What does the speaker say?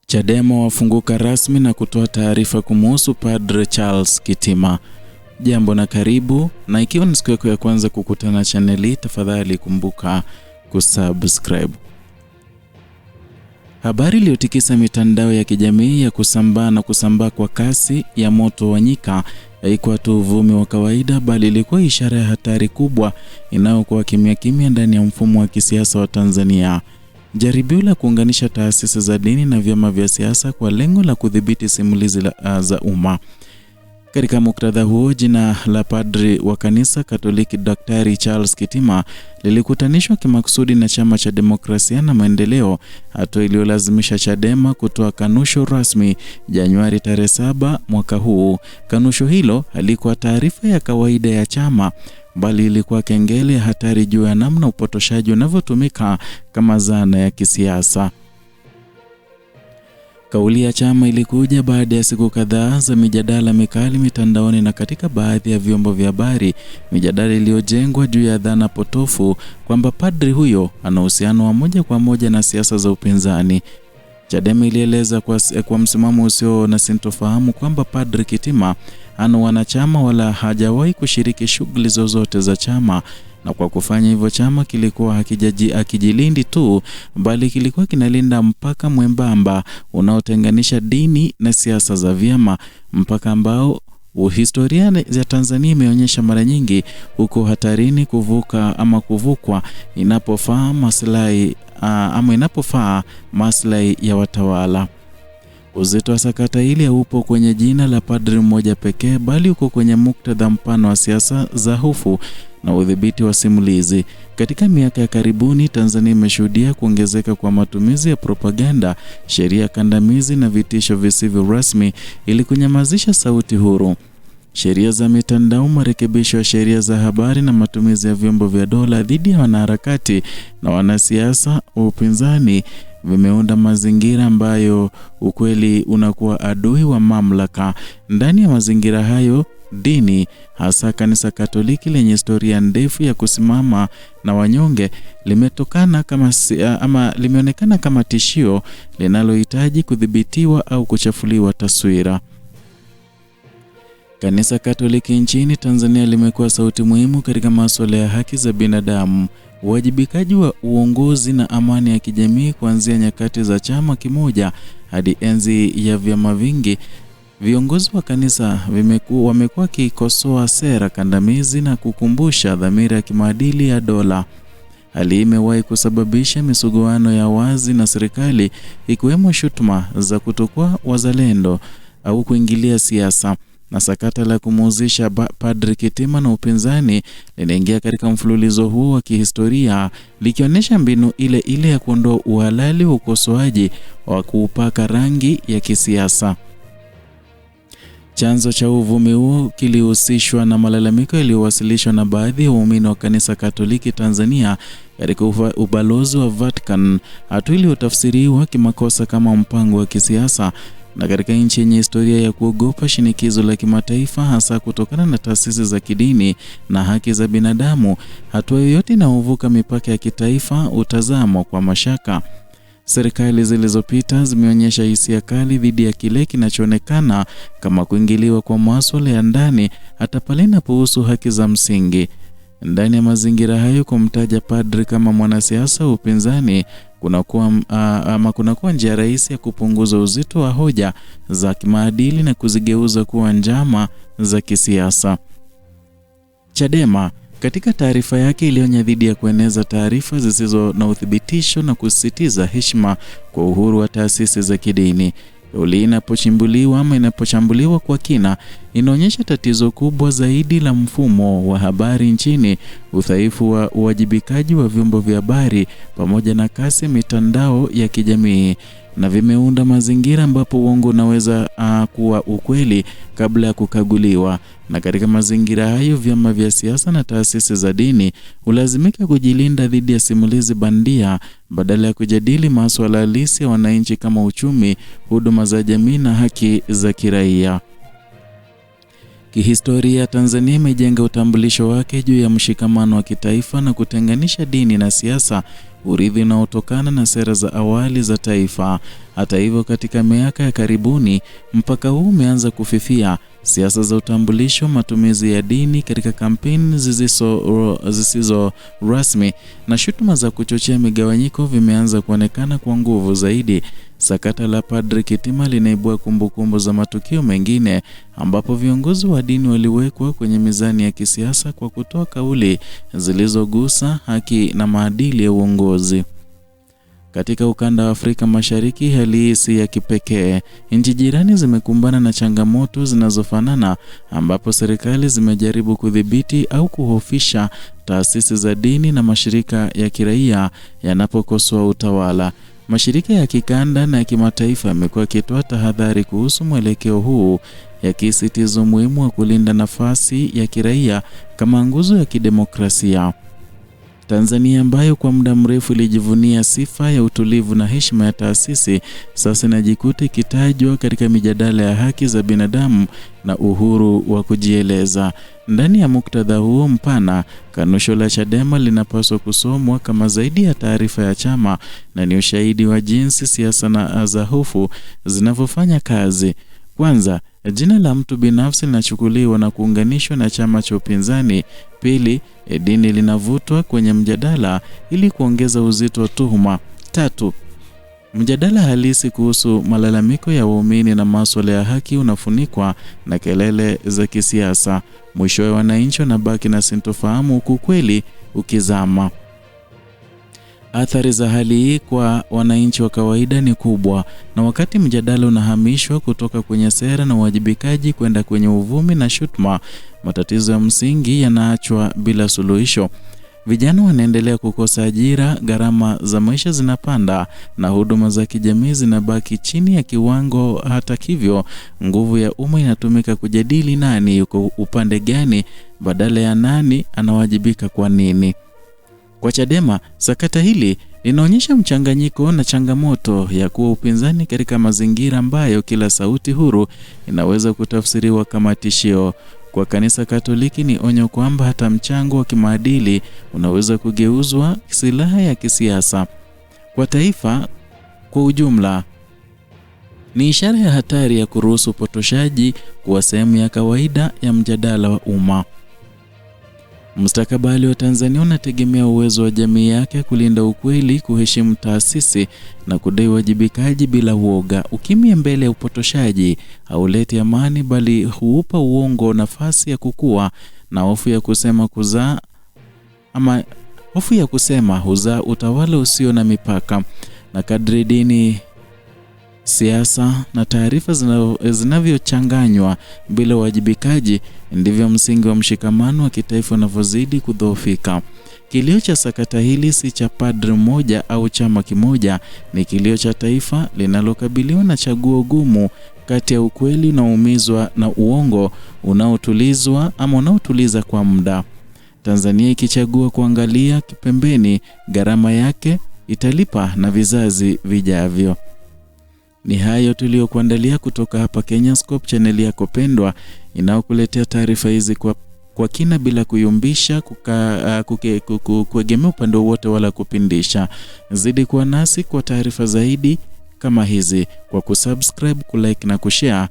Chadema wafunguka rasmi na kutoa taarifa kumuhusu Padre Charles Kitima. Jambo na karibu, na ikiwa ni siku yako ya kwanza kukutana channel hii, tafadhali kumbuka kusubscribe. Habari iliyotikisa mitandao ya kijamii ya kusambaa kwa kasi ya moto wa nyika haikuwa tu uvumi wa kawaida, bali ilikuwa ishara ya hatari kubwa inayokuwa kimya ndani ya mfumo wa kisiasa wa Tanzania. Jaribio la kuunganisha taasisi za dini na vyama vya siasa kwa lengo la kudhibiti simulizi za umma. Katika muktadha huo, jina la padri wa kanisa Katoliki Daktari Charles Kitima lilikutanishwa kimakusudi na Chama cha Demokrasia na Maendeleo, hatua iliyolazimisha Chadema kutoa kanusho rasmi Januari tarehe 7 mwaka huu. Kanusho hilo halikuwa taarifa ya kawaida ya chama, bali ilikuwa kengele ya hatari juu ya namna upotoshaji unavyotumika kama zana ya kisiasa. Kauli ya chama ilikuja baada ya siku kadhaa za mijadala mikali mitandaoni na katika baadhi ya vyombo vya habari, mijadala iliyojengwa juu ya dhana potofu kwamba padri huyo ana uhusiano wa moja kwa moja na siasa za upinzani. Chadema ilieleza kwa msimamo usio na sintofahamu kwamba Padri Kitima ana wanachama wala hajawahi kushiriki shughuli zozote za chama, na kwa kufanya hivyo chama kilikuwa hakijilindi tu, bali kilikuwa kinalinda mpaka mwembamba unaotenganisha dini na siasa za vyama, mpaka ambao historia ya Tanzania imeonyesha mara nyingi uko hatarini kuvukwa inapofaa maslahi ya watawala. Uzito wa sakata hili haupo kwenye jina la padri mmoja pekee, bali uko kwenye muktadha mpana wa siasa za hofu na udhibiti wa simulizi. Katika miaka ya karibuni, Tanzania imeshuhudia kuongezeka kwa matumizi ya propaganda, sheria kandamizi na vitisho visivyo rasmi ili kunyamazisha sauti huru. Sheria za mitandao, marekebisho ya sheria za habari na matumizi ya vyombo vya dola dhidi ya wanaharakati na wanasiasa wa upinzani vimeunda mazingira ambayo ukweli unakuwa adui wa mamlaka. Ndani ya mazingira hayo, dini, hasa kanisa Katoliki lenye historia ndefu ya kusimama na wanyonge, limeonekana kama tishio linalohitaji kudhibitiwa au kuchafuliwa taswira. Kanisa Katoliki nchini Tanzania limekuwa sauti muhimu katika masuala ya haki za binadamu, uwajibikaji wa uongozi na amani ya kijamii. Kuanzia nyakati za chama kimoja hadi enzi ya vyama vingi, viongozi wa kanisa wamekuwa kikosoa sera kandamizi na kukumbusha dhamira ya kimaadili ya dola. Hali imewahi kusababisha misuguano ya wazi na serikali, ikiwemo shutuma za kutokuwa wazalendo au kuingilia siasa. Na sakata la kumuhusisha Padri Kitima na upinzani linaingia katika mfululizo huo wa kihistoria, likionyesha mbinu ile ya kuondoa uhalali wa ukosoaji wa kuupaka rangi ya kisiasa. Chanzo cha uvumi huo kilihusishwa na malalamiko yaliyowasilishwa na baadhi ya waumini wa kanisa Katoliki Tanzania katika ubalozi wa Vatican, hatua iliyotafsiriwa kimakosa kama mpango wa kisiasa. Na katika nchi yenye historia ya kuogopa shinikizo la kimataifa, hasa kutokana na taasisi za kidini na haki za binadamu, hatua yoyote inayovuka mipaka ya kitaifa utazamwa kwa mashaka. Serikali zilizopita zimeonyesha hisia kali dhidi ya kile kinachoonekana kama kuingiliwa kwa masuala ya ndani, hata pale inapohusu haki za msingi. Ndani ya mazingira hayo, kumtaja padri kama mwanasiasa wa upinzani kunakuwa njia rahisi ya kupunguza uzito wa hoja za kimaadili na kuzigeuza kuwa njama za kisiasa. Chadema katika taarifa yake ilionya dhidi ya kueneza taarifa zisizo na uthibitisho na kusisitiza heshima kwa uhuru wa taasisi za kidini. Kauli inapochambuliwa kwa kina, inaonyesha tatizo kubwa zaidi la mfumo wa habari nchini, udhaifu wa uwajibikaji wa vyombo vya habari pamoja na kasi mitandao ya kijamii, na vimeunda mazingira ambapo uongo unaweza kuwa ukweli kabla ya kukaguliwa. Na katika mazingira hayo, vyama vya siasa na taasisi za dini hulazimika kujilinda dhidi ya simulizi bandia badala ya kujadili masuala halisi ya wananchi kama uchumi, huduma za jamii na haki za kiraia. Kihistoria, Tanzania imejenga utambulisho wake juu ya mshikamano wa kitaifa na kutenganisha dini na siasa urithi unaotokana na sera za awali za taifa. Hata hivyo, katika miaka ya karibuni, mpaka huu umeanza kufifia. Siasa za utambulisho, matumizi ya dini katika kampeni zisizo rasmi na shutuma za kuchochea migawanyiko vimeanza kuonekana kwa nguvu zaidi. Sakata la Padri Kitima linaibua kumbukumbu za matukio mengine ambapo viongozi wa dini waliwekwa kwenye mizani ya kisiasa kwa kutoa kauli zilizogusa haki na maadili ya uongozi. Katika ukanda wa Afrika Mashariki, hali hii si ya kipekee. Nchi jirani zimekumbana na changamoto zinazofanana ambapo serikali zimejaribu kudhibiti au kuhofisha taasisi za dini na mashirika ya kiraia yanapokosoa utawala. Mashirika ya kikanda na ya kimataifa yamekuwa yakitoa tahadhari kuhusu mwelekeo huu, yakisisitiza umuhimu wa kulinda nafasi ya kiraia kama nguzo ya kidemokrasia. Tanzania, ambayo kwa muda mrefu ilijivunia sifa ya utulivu na heshima ya taasisi, sasa inajikuta ikitajwa katika mijadala ya haki za binadamu na uhuru wa kujieleza. Ndani ya muktadha huo mpana, kanusho la Chadema linapaswa kusomwa kama zaidi ya taarifa ya chama na ni ushahidi wa jinsi siasa na za hofu zinavyofanya kazi. Kwanza, jina la mtu binafsi linachukuliwa na kuunganishwa na chama cha upinzani. Pili, dini linavutwa kwenye mjadala ili kuongeza uzito wa tuhuma. Tatu, mjadala halisi kuhusu malalamiko ya waumini na masuala ya haki unafunikwa na kelele za kisiasa. Mwishowe, wananchi wanabaki na sintofahamu huku kweli ukizama. Athari za hali hii kwa wananchi wa kawaida ni kubwa, na wakati mjadala unahamishwa kutoka kwenye sera na uwajibikaji kwenda kwenye uvumi na shutuma, matatizo ya msingi yanaachwa bila suluhisho. Vijana wanaendelea kukosa ajira, gharama za maisha zinapanda na huduma za kijamii zinabaki chini ya kiwango. Hata hivyo, nguvu ya umma inatumika kujadili nani yuko upande gani badala ya nani anawajibika kwa nini. Kwa Chadema, sakata hili linaonyesha mchanganyiko na changamoto ya kuwa upinzani katika mazingira ambayo kila sauti huru inaweza kutafsiriwa kama tishio. Kwa Kanisa Katoliki ni onyo kwamba hata mchango wa kimaadili unaweza kugeuzwa silaha ya kisiasa. Kwa taifa kwa ujumla, ni ishara ya hatari ya kuruhusu upotoshaji kuwa sehemu ya kawaida ya mjadala wa umma. Mustakabali wa Tanzania unategemea uwezo wa jamii yake kulinda ukweli, kuheshimu taasisi na kudai wajibikaji bila uoga. Ukimya mbele ya upotoshaji hauleti amani, bali huupa uongo nafasi ya kukua, na hofu ya kusema huzaa utawala usio na mipaka. Na kadri dini, siasa na taarifa zinavyochanganywa bila wajibikaji, ndivyo msingi wa mshikamano wa kitaifa unavyozidi kudhoofika. Kilio cha sakata hili si cha padri mmoja au chama kimoja, ni kilio cha taifa linalokabiliwa na chaguo gumu kati ya ukweli unaoumizwa na uongo unaotuliza kwa muda. Tanzania ikichagua kuangalia kipembeni, gharama yake italipa na vizazi vijavyo. Ni hayo tuliyokuandalia kutoka hapa Kenyascope, channel yako pendwa inayokuletea taarifa hizi kwa kina bila kuyumbisha, kuegemea upande wote wala kupindisha. Zidi kuwa nasi kwa taarifa zaidi kama hizi kwa kusubscribe, kulike na kushare.